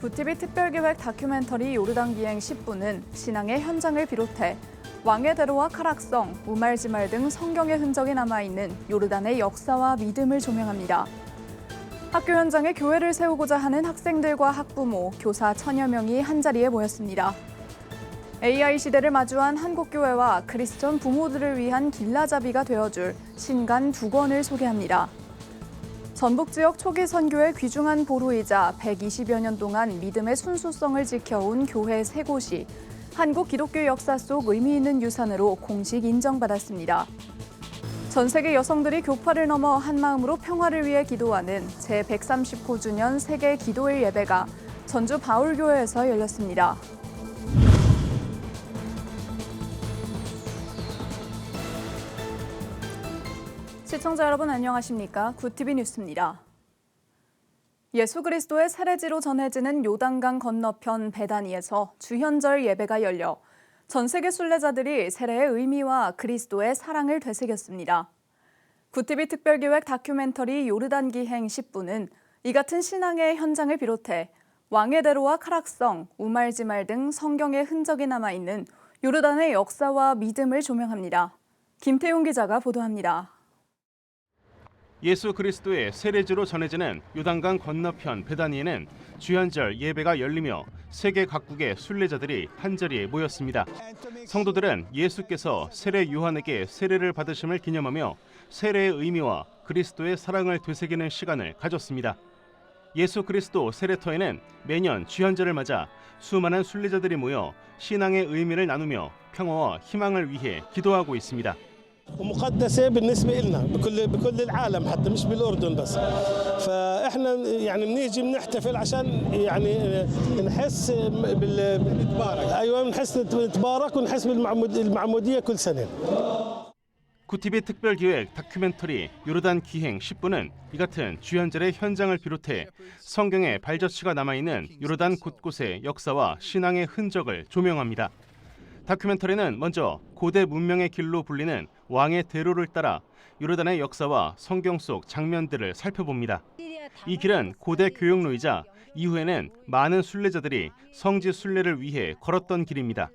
구티비 특별기획 다큐멘터리 요르단 기행 10부는 신앙의 현장을 비롯해 왕의 대로와 카락성, 우말지말 등 성경의 흔적이 남아있는 요르단의 역사와 믿음을 조명합니다. 학교 현장에 교회를 세우고자 하는 학생들과 학부모, 교사 천여 명이 한자리에 모였습니다. AI 시대를 마주한 한국교회와 크리스천 부모들을 위한 길라잡이가 되어줄 신간 2권을 소개합니다. 전북 지역 초기 선교의 귀중한 보루이자 120여 년 동안 믿음의 순수성을 지켜온 교회 3곳이 한국 기독교 역사 속 의미 있는 유산으로 공식 인정받았습니다. 전 세계 여성들이 교파를 넘어 한마음으로 평화를 위해 기도하는 제139주년 세계 기도일 예배가 전주 바울교회에서 열렸습니다. 시청자 여러분 안녕하십니까? 구티비 뉴스입니다. 예수 그리스도의 세례지로 전해지는 요단강 건너편 베다니에서 주현절 예배가 열려 전 세계 순례자들이 세례의 의미와 그리스도의 사랑을 되새겼습니다. 구티비 특별기획 다큐멘터리 요르단 기행 10부는 이 같은 신앙의 현장을 비롯해 왕의 대로와 카락성, 우말지말 등 성경의 흔적이 남아있는 요르단의 역사와 믿음을 조명합니다. 김태용 기자가 보도합니다. 예수 그리스도의 세례지로 전해지는 요단강 건너편 베다니에는 주현절 예배가 열리며 세계 각국의 순례자들이 한자리에 모였습니다. 성도들은 예수께서 세례 요한에게 세례를 받으심을 기념하며 세례의 의미와 그리스도의 사랑을 되새기는 시간을 가졌습니다. 예수 그리스도 세례터에는 매년 주현절을 맞아 수많은 순례자들이 모여 신앙의 의미를 나누며 평화와 희망을 위해 기도하고 있습니다. ومقدسة بالنسبة لنا بكل العالم حتى مش بالأردن بس فإحنا يعني بنيجي بنحتفل عشان يعني نحس بالتبارك أيوة نحس نتبارك ونحس بالمعمودية كل سنة. 구티비 특별기획 다큐멘터리 요르단 기행 10부는 이 같은 주현절의 현장을 비롯해 성경의 발자취가 남아있는 요르단 곳곳의 역사와 신앙의 흔적을 조명합니다. 다큐멘터리는 먼저 고대 문명의 길로 불리는 왕의 대로를 따라 요르단의 역사와 성경 속 장면들을 살펴봅니다. 이 길은 고대 교역로이자 이후에는 많은 순례자들이 성지 순례를 위해 걸었던 길입니다.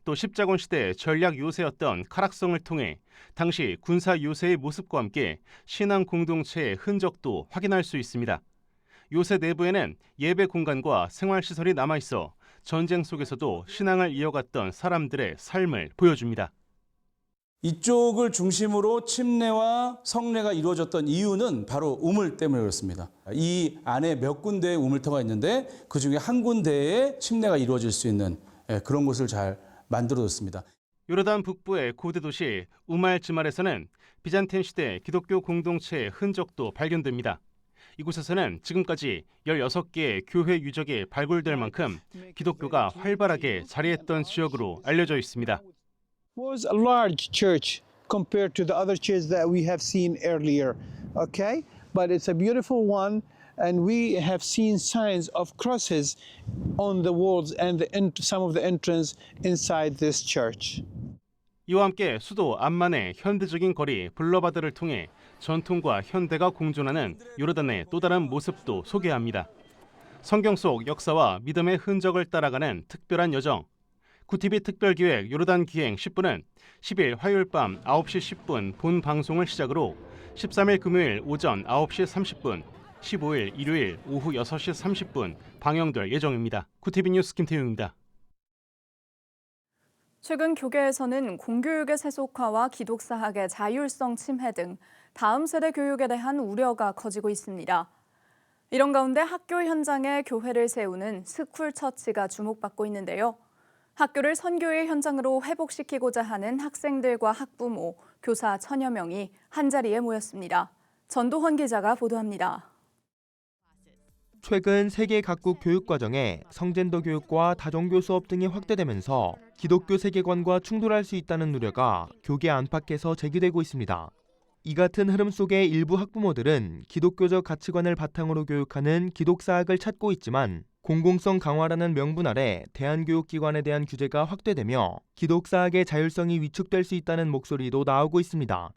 또 십자군 시대 전략 요새였던 카락성을 통해 당시 군사 요새의 모습과 함께 신앙 공동체의 흔적도 확인할 수 있습니다. 요새 내부에는 예배 공간과 생활시설이 남아있어 전쟁 속에서도 신앙을 이어갔던 사람들의 삶을 보여줍니다. 이쪽을 중심으로 침례와 성례가 이루어졌던 이유는 바로 우물 때문에 그렇습니다. 이 안에 몇 군데의 우물터가 있는데 그중에 한 군데에 침례가 이루어질 수 있는 그런 곳을 잘 만들어뒀습니다. 요르단 북부의 고대 도시 우말지말에서는 비잔틴 시대 기독교 공동체의 흔적도 발견됩니다. 이곳에서는 지금까지 16개의 교회 유적이 발굴될 만큼 기독교가 활발하게 자리했던 지역으로 알려져 있습니다. Was a large church compared to the other churches that we have seen earlier, okay? But it's a beautiful one, and we have seen signs of crosses on the walls and some of the entrance inside this church. 이와 함께 수도 암만의 현대적인 거리 블러바드를 통해 전통과 현대가 공존하는 요르단의 또 다른 모습도 소개합니다. 성경 속 역사와 믿음의 흔적을 따라가는 특별한 여정. 구티비 특별기획 요르단 기행 10부는 10일 화요일 밤 9시 10분 본 방송을 시작으로 13일 금요일 오전 9시 30분, 15일 일요일 오후 6시 30분 방영될 예정입니다. 구티비 뉴스 김태용입니다. 최근 교계에서는 공교육의 세속화와 기독사학의 자율성 침해 등 다음 세대 교육에 대한 우려가 커지고 있습니다. 이런 가운데 학교 현장에 교회를 세우는 스쿨처치가 주목받고 있는데요. 학교를 선교의 현장으로 회복시키고자 하는 학생들과 학부모, 교사 천여 명이 한자리에 모였습니다. 전도헌 기자가 보도합니다. 최근 세계 각국 교육과정에 성젠더 교육과 다종교 수업 등이 확대되면서 기독교 세계관과 충돌할 수 있다는 우려가 교계 안팎에서 제기되고 있습니다. 이 같은 흐름 속에 일부 학부모들은 기독교적 가치관을 바탕으로 교육하는 기독사학을 찾고 있지만 공공성 강화라는 명분 아래 대한교육기관에 대한 규제가 확대되며 기독사학의 자율성이 위축될 수 있다는 목소리도 나오고 있습니다.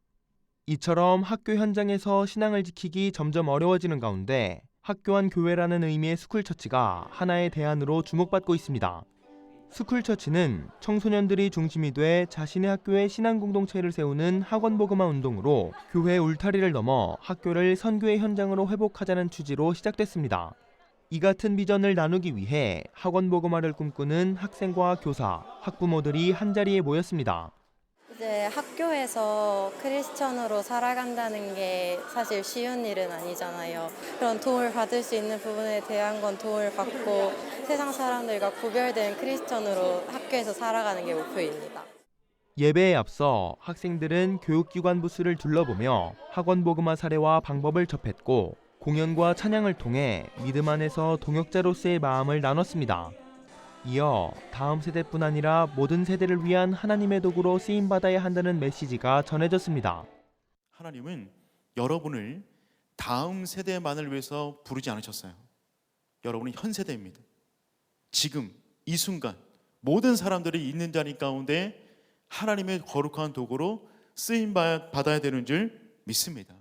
이처럼 학교 현장에서 신앙을 지키기 점점 어려워지는 가운데 학교 안 교회라는 의미의 스쿨처치가 하나의 대안으로 주목받고 있습니다. 스쿨처치는 청소년들이 중심이 돼 자신의 학교에 신앙 공동체를 세우는 학원 복음화 운동으로 교회 울타리를 넘어 학교를 선교의 현장으로 회복하자는 취지로 시작됐습니다. 이 같은 비전을 나누기 위해 학원 복음화를 꿈꾸는 학생과 교사, 학부모들이 한자리에 모였습니다. 이제 학교에서 크리스천으로 살아간다는 게 사실 쉬운 일은 아니잖아요. 그런 도움을 받을 수 있는 부분에 대한 건 도움을 받고 세상 사람들과 구별된 크리스천으로 학교에서 살아가는 게 목표입니다. 예배에 앞서 학생들은 교육기관 부스를 둘러보며 학원 복음화 사례와 방법을 접했고 공연과 찬양을 통해 믿음 안에서 동역자로서의 마음을 나눴습니다. 이어 다음 세대뿐 아니라 모든 세대를 위한 하나님의 도구로 쓰임받아야 한다는 메시지가 전해졌습니다. 하나님은 여러분을 다음 세대만을 위해서 부르지 않으셨어요. 여러분은 현 세대입니다. 지금 이 순간 모든 사람들이 있는 자리 가운데 하나님의 거룩한 도구로 쓰임받아야 되는 줄 믿습니다.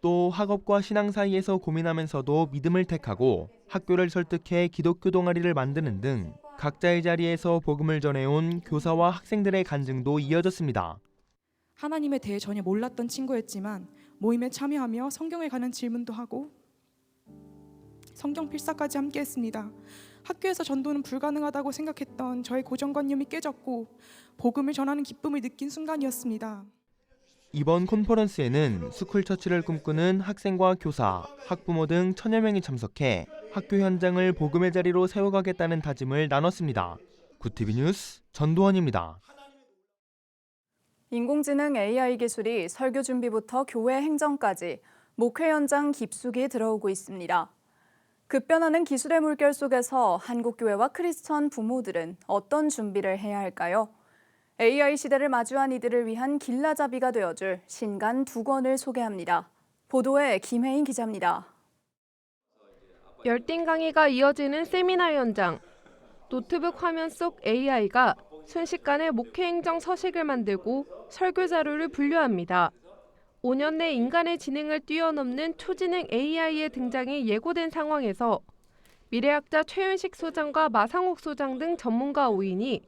또 학업과 신앙 사이에서 고민하면서도 믿음을 택하고 학교를 설득해 기독교 동아리를 만드는 등 각자의 자리에서 복음을 전해온 교사와 학생들의 간증도 이어졌습니다. 하나님에 대해 전혀 몰랐던 친구였지만 모임에 참여하며 성경에 관한 질문도 하고 성경 필사까지 함께 했습니다. 학교에서 전도는 불가능하다고 생각했던 저의 고정관념이 깨졌고 복음을 전하는 기쁨을 느낀 순간이었습니다. 이번 컨퍼런스에는 스쿨처치를 꿈꾸는 학생과 교사, 학부모 등 1000여 명이 참석해 학교 현장을 복음의 자리로 세워가겠다는 다짐을 나눴습니다. 굿TV 뉴스 전도원입니다. 인공지능 AI 기술이 설교 준비부터 교회 행정까지 목회 현장 깊숙이 들어오고 있습니다. 급변하는 기술의 물결 속에서 한국교회와 크리스천 부모들은 어떤 준비를 해야 할까요? AI 시대를 마주한 이들을 위한 길라잡이가 되어줄 신간 2권을 소개합니다. 보도에 김혜인 기자입니다. 열띤 강의가 이어지는 세미나 현장. 노트북 화면 속 AI가 순식간에 목회 행정 서식을 만들고 설교 자료를 분류합니다. 5년 내 인간의 지능을 뛰어넘는 초지능 AI의 등장이 예고된 상황에서 미래학자 최윤식 소장과 마상욱 소장 등 전문가 5인이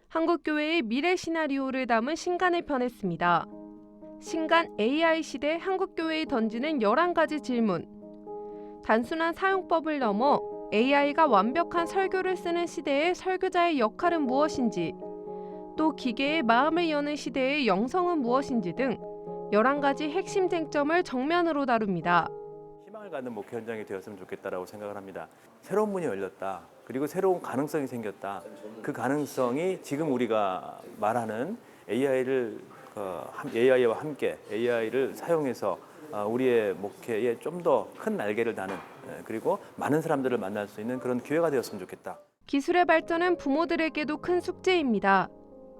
한국교회의 미래 시나리오를 담은 신간을 펴냈습니다. 신간 AI 시대 한국교회에 던지는 11가지 질문. 단순한 사용법을 넘어 AI가 완벽한 설교를 쓰는 시대의 설교자의 역할은 무엇인지, 또 기계의 마음을 여는 시대의 영성은 무엇인지 등 11가지 핵심 쟁점을 정면으로 다룹니다. 희망을 갖는 목회 현장이 되었으면 좋겠다라고 생각을 합니다. 새로운 문이 열렸다. 그리고 새로운 가능성이 생겼다. 그 가능성이 지금 우리가 말하는 AI와 함께 AI를 사용해서 우리의 목회에 좀 더 큰 날개를 다는 그리고 많은 사람들을 만날 수 있는 그런 기회가 되었으면 좋겠다. 기술의 발전은 부모들에게도 큰 숙제입니다.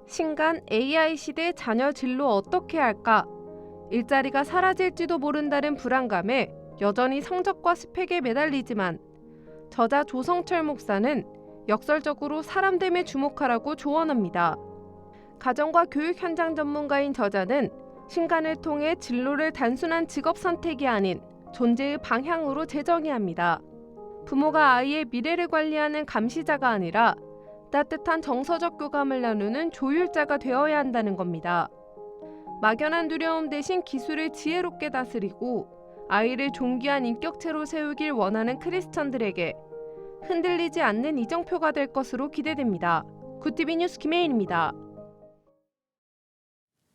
신간 AI 시대 자녀 진로 어떻게 할까? 일자리가 사라질지도 모른다는 불안감에 여전히 성적과 스펙에 매달리지만 저자 조성철 목사는 역설적으로 사람됨에 주목하라고 조언합니다. 가정과 교육 현장 전문가인 저자는 신간을 통해 진로를 단순한 직업 선택이 아닌 존재의 방향으로 재정의합니다. 부모가 아이의 미래를 관리하는 감시자가 아니라 따뜻한 정서적 교감을 나누는 조율자가 되어야 한다는 겁니다. 막연한 두려움 대신 기술을 지혜롭게 다스리고 아이를 존귀한 인격체로 세우길 원하는 크리스천들에게 흔들리지 않는 이정표가 될 것으로 기대됩니다. 굿TV 뉴스 김혜인입니다.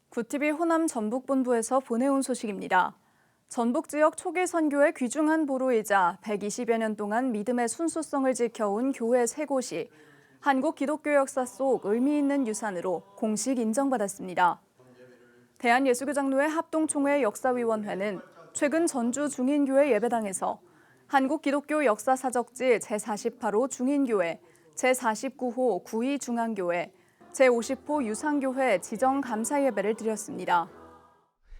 굿TV 호남 전북본부에서 보내온 소식입니다. 전북 지역 초기 선교의 귀중한 보루이자 120여 년 동안 믿음의 순수성을 지켜온 교회 3곳이 한국 기독교 역사 속 의미 있는 유산으로 공식 인정받았습니다. 대한예수교장로회 합동총회 역사위원회는 최근 전주 중인교회 예배당에서 한국 기독교 역사사적지 제48호 중인교회, 제49호 구이중앙교회, 제50호 유상교회 지정 감사 예배를 드렸습니다.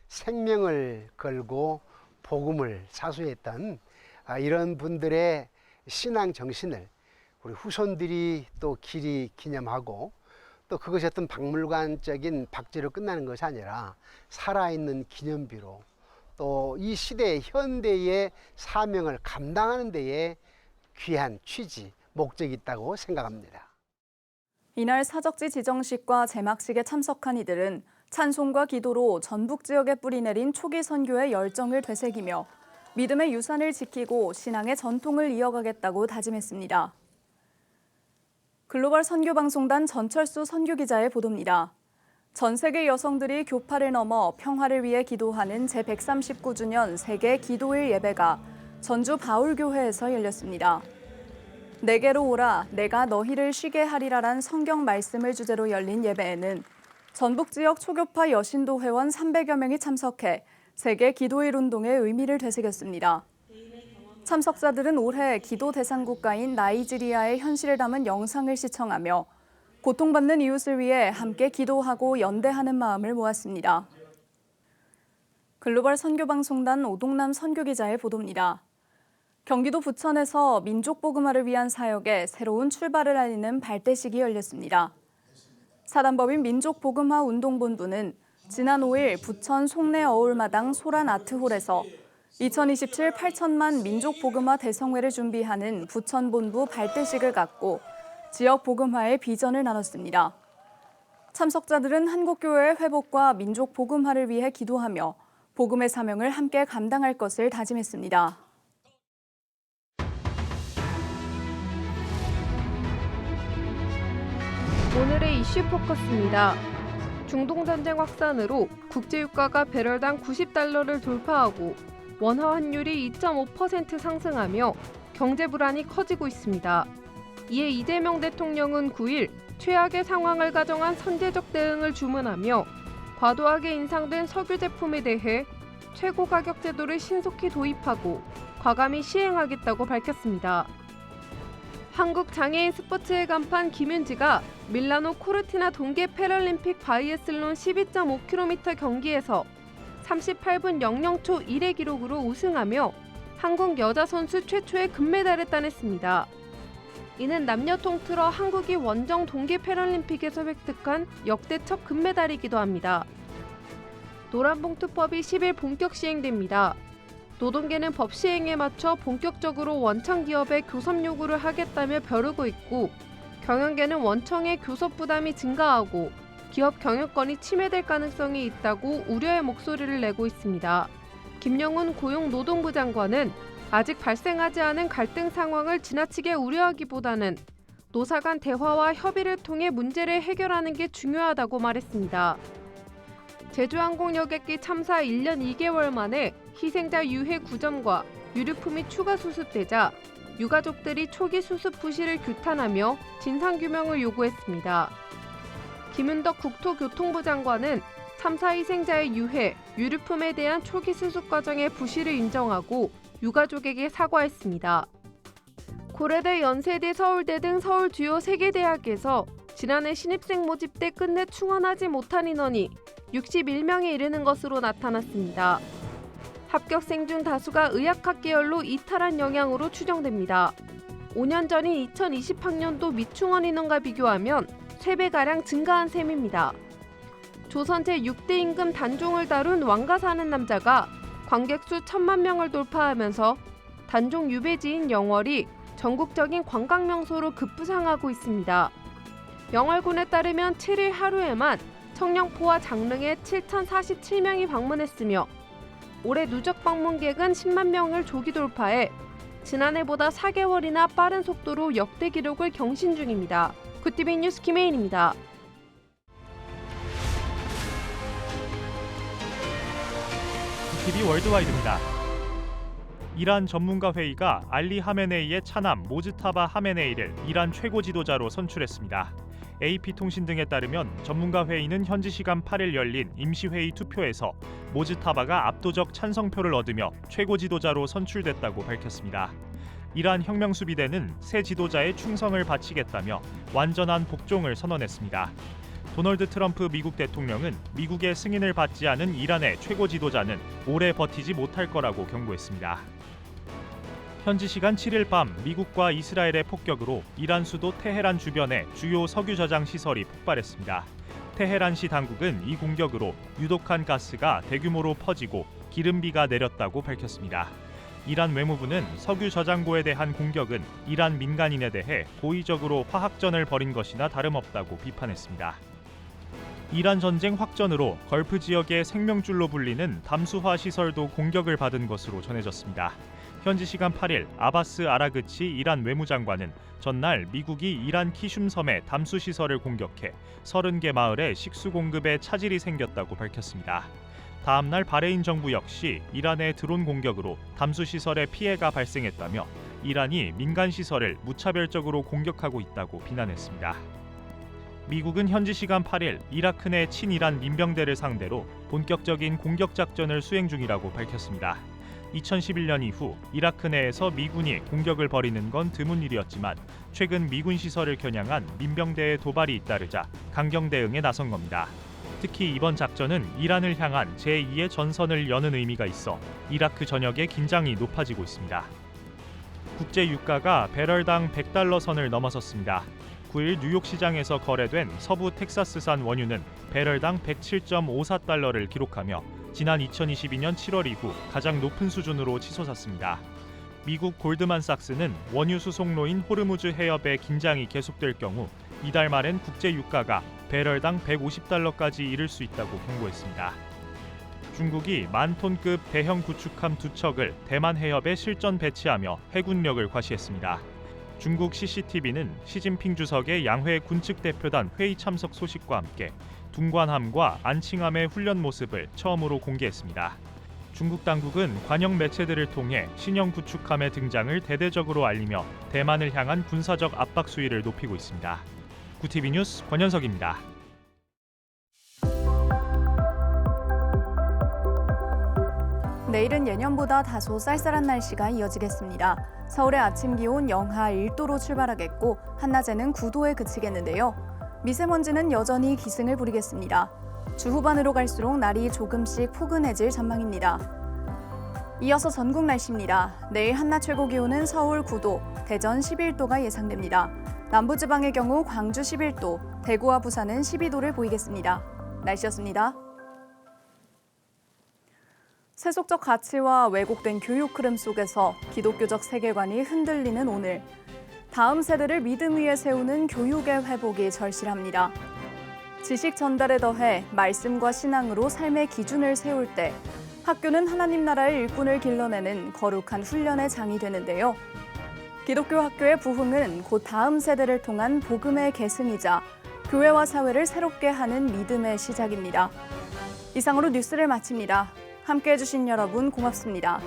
생명을 걸고 복음을 사수했던 이런 분들의 신앙 정신을 우리 후손들이 또 길이 기념하고 또 그것이 어떤 박물관적인 박제로 끝나는 것이 아니라 살아있는 기념비로 또 이 시대 현대의 사명을 감당하는 데에 귀한 취지, 목적이 있다고 생각합니다. 이날 사적지 지정식과 제막식에 참석한 이들은 찬송과 기도로 전북 지역에 뿌리내린 초기 선교의 열정을 되새기며 믿음의 유산을 지키고 신앙의 전통을 이어가겠다고 다짐했습니다. 글로벌 선교방송단 전철수 선교기자의 보도입니다. 전 세계 여성들이 교파를 넘어 평화를 위해 기도하는 제139주년 세계 기도일 예배가 전주 바울교회에서 열렸습니다. 내게로 오라 내가 너희를 쉬게 하리라란 성경 말씀을 주제로 열린 예배에는 전북 지역 초교파 여신도 회원 300여 명이 참석해 세계 기도일 운동의 의미를 되새겼습니다. 참석자들은 올해 기도 대상 국가인 나이지리아의 현실을 담은 영상을 시청하며 고통받는 이웃을 위해 함께 기도하고 연대하는 마음을 모았습니다. 글로벌 선교방송단 오동남 선교기자의 보도입니다. 경기도 부천에서 민족복음화를 위한 사역에 새로운 출발을 알리는 발대식이 열렸습니다. 사단법인 민족복음화 운동본부는 지난 5일 부천 송내 어울마당 소란아트홀에서 2027 8천만 민족복음화 대성회를 준비하는 부천본부 발대식을 갖고 지역 복음화의 비전을 나눴습니다. 참석자들은 한국교회의 회복과 민족 복음화를 위해 기도하며 복음의 사명을 함께 감당할 것을 다짐했습니다. 오늘의 이슈 포커스입니다. 중동전쟁 확산으로 국제유가가 배럴당 90달러를 돌파하고 원화 환율이 2.5% 상승하며 경제 불안이 커지고 있습니다. 이에 이재명 대통령은 9일 최악의 상황을 가정한 선제적 대응을 주문하며 과도하게 인상된 석유 제품에 대해 최고 가격 제도를 신속히 도입하고 과감히 시행하겠다고 밝혔습니다. 한국장애인 스포츠의 간판 김윤지가 밀라노 코르티나 동계 패럴림픽 바이애슬론 12.5km 경기에서 38분 00초 1의 기록으로 우승하며 한국 여자 선수 최초의 금메달을 따냈습니다. 이는 남녀 통틀어 한국이 원정 동계 패럴림픽에서 획득한 역대 첫 금메달이기도 합니다. 노란봉투법이 10일 본격 시행됩니다. 노동계는 법 시행에 맞춰 본격적으로 원청 기업에 교섭 요구를 하겠다며 벼르고 있고, 경영계는 원청의 교섭 부담이 증가하고 기업 경영권이 침해될 가능성이 있다고 우려의 목소리를 내고 있습니다. 김영훈 고용노동부 장관은 아직 발생하지 않은 갈등 상황을 지나치게 우려하기보다는 노사 간 대화와 협의를 통해 문제를 해결하는 게 중요하다고 말했습니다. 제주항공 여객기 참사 1년 2개월 만에 희생자 유해 9점과 유류품이 추가 수습되자 유가족들이 초기 수습 부실을 규탄하며 진상규명을 요구했습니다. 김은덕 국토교통부 장관은 참사 희생자의 유해, 유류품에 대한 초기 수습 과정의 부실을 인정하고 유가족에게 사과했습니다. 고려대, 연세대, 서울대 등 서울 주요 3개 대학에서 지난해 신입생 모집 때 끝내 충원하지 못한 인원이 61명에 이르는 것으로 나타났습니다. 합격생 중 다수가 의학학 계열로 이탈한 영향으로 추정됩니다. 5년 전인 2020학년도 미충원 인원과 비교하면 3배가량 증가한 셈입니다. 조선 제6대 임금 단종을 다룬 왕가 사는 남자가 관객수 1,000만 명을 돌파하면서 단종 유배지인 영월이 전국적인 관광명소로 급부상하고 있습니다. 영월군에 따르면 7일 하루에만 청령포와 장릉에 7,047명이 방문했으며 올해 누적 방문객은 10만 명을 조기 돌파해 지난해보다 4개월이나 빠른 속도로 역대 기록을 경신 중입니다. 굿TV 뉴스 김혜인입니다. 굿TV 월드와이드입니다. 이란 전문가 회의가 알리 하메네이의 차남 모즈타바 하메네이를 이란 최고 지도자로 선출했습니다. AP통신 등에 따르면 전문가 회의는 현지 시간 8일 열린 임시회의 투표에서 모즈타바가 압도적 찬성표를 얻으며 최고 지도자로 선출됐다고 밝혔습니다. 이란 혁명수비대는 새 지도자의 충성을 바치겠다며 완전한 복종을 선언했습니다. 도널드 트럼프 미국 대통령은 미국의 승인을 받지 않은 이란의 최고 지도자는 오래 버티지 못할 거라고 경고했습니다. 현지 시간 7일 밤 미국과 이스라엘의 폭격으로 이란 수도 테헤란 주변의 주요 석유 저장 시설이 폭발했습니다. 테헤란시 당국은 이 공격으로 유독한 가스가 대규모로 퍼지고 기름비가 내렸다고 밝혔습니다. 이란 외무부는 석유 저장고에 대한 공격은 이란 민간인에 대해 고의적으로 화학전을 벌인 것이나 다름없다고 비판했습니다. 이란 전쟁 확전으로 걸프 지역의 생명줄로 불리는 담수화 시설도 공격을 받은 것으로 전해졌습니다. 현지 시간 8일 아바스 아라그치 이란 외무장관은 전날 미국이 이란 키슘 섬의 담수 시설을 공격해 30개 마을에 식수 공급에 차질이 생겼다고 밝혔습니다. 다음 날 바레인 정부 역시 이란의 드론 공격으로 담수 시설에 피해가 발생했다며 이란이 민간 시설을 무차별적으로 공격하고 있다고 비난했습니다. 미국은 현지 시간 8일 이라크 내 친이란 민병대를 상대로 본격적인 공격 작전을 수행 중이라고 밝혔습니다. 2011년 이후 이라크 내에서 미군이 공격을 벌이는 건 드문 일이었지만 최근 미군 시설을 겨냥한 민병대의 도발이 잇따르자 강경 대응에 나선 겁니다. 특히 이번 작전은 이란을 향한 제2의 전선을 여는 의미가 있어 이라크 전역의 긴장이 높아지고 있습니다. 국제 유가가 배럴당 $100 선을 넘어섰습니다. 9일 뉴욕 시장에서 거래된 서부 텍사스산 원유는 배럴당 107.54달러를 기록하며 지난 2022년 7월 이후 가장 높은 수준으로 치솟았습니다. 미국 골드만삭스는 원유 수송로인 호르무즈 해협의 긴장이 계속될 경우 이달 말엔 국제 유가가 배럴당 150달러까지 이를 수 있다고 경고했습니다. 중국이 10,000톤급 대형 구축함 2척을 대만 해협에 실전 배치하며 해군력을 과시했습니다. 중국 CCTV는 시진핑 주석의 양회 군측 대표단 회의 참석 소식과 함께 둥관함과 안칭함의 훈련 모습을 처음으로 공개했습니다. 중국 당국은 관영 매체들을 통해 신형 구축함의 등장을 대대적으로 알리며 대만을 향한 군사적 압박 수위를 높이고 있습니다. 구티비 뉴스 권현석입니다. 내일은 예년보다 다소 쌀쌀한 날씨가 이어지겠습니다. 서울의 아침 기온 영하 1도로 출발하겠고 한낮에는 9도에 그치겠는데요. 미세먼지는 여전히 기승을 부리겠습니다. 주 후반으로 갈수록 날이 조금씩 포근해질 전망입니다. 이어서 전국 날씨입니다. 내일 한낮 최고 기온은 서울 9도, 대전 11도가 예상됩니다. 남부지방의 경우 광주 11도, 대구와 부산은 12도를 보이겠습니다. 날씨였습니다. 세속적 가치와 왜곡된 교육 흐름 속에서 기독교적 세계관이 흔들리는 오늘. 다음 세대를 믿음 위에 세우는 교육의 회복이 절실합니다. 지식 전달에 더해 말씀과 신앙으로 삶의 기준을 세울 때 학교는 하나님 나라의 일꾼을 길러내는 거룩한 훈련의 장이 되는데요. 기독교 학교의 부흥은 곧 다음 세대를 통한 복음의 계승이자 교회와 사회를 새롭게 하는 믿음의 시작입니다. 이상으로 뉴스를 마칩니다. 함께해 주신 여러분 고맙습니다.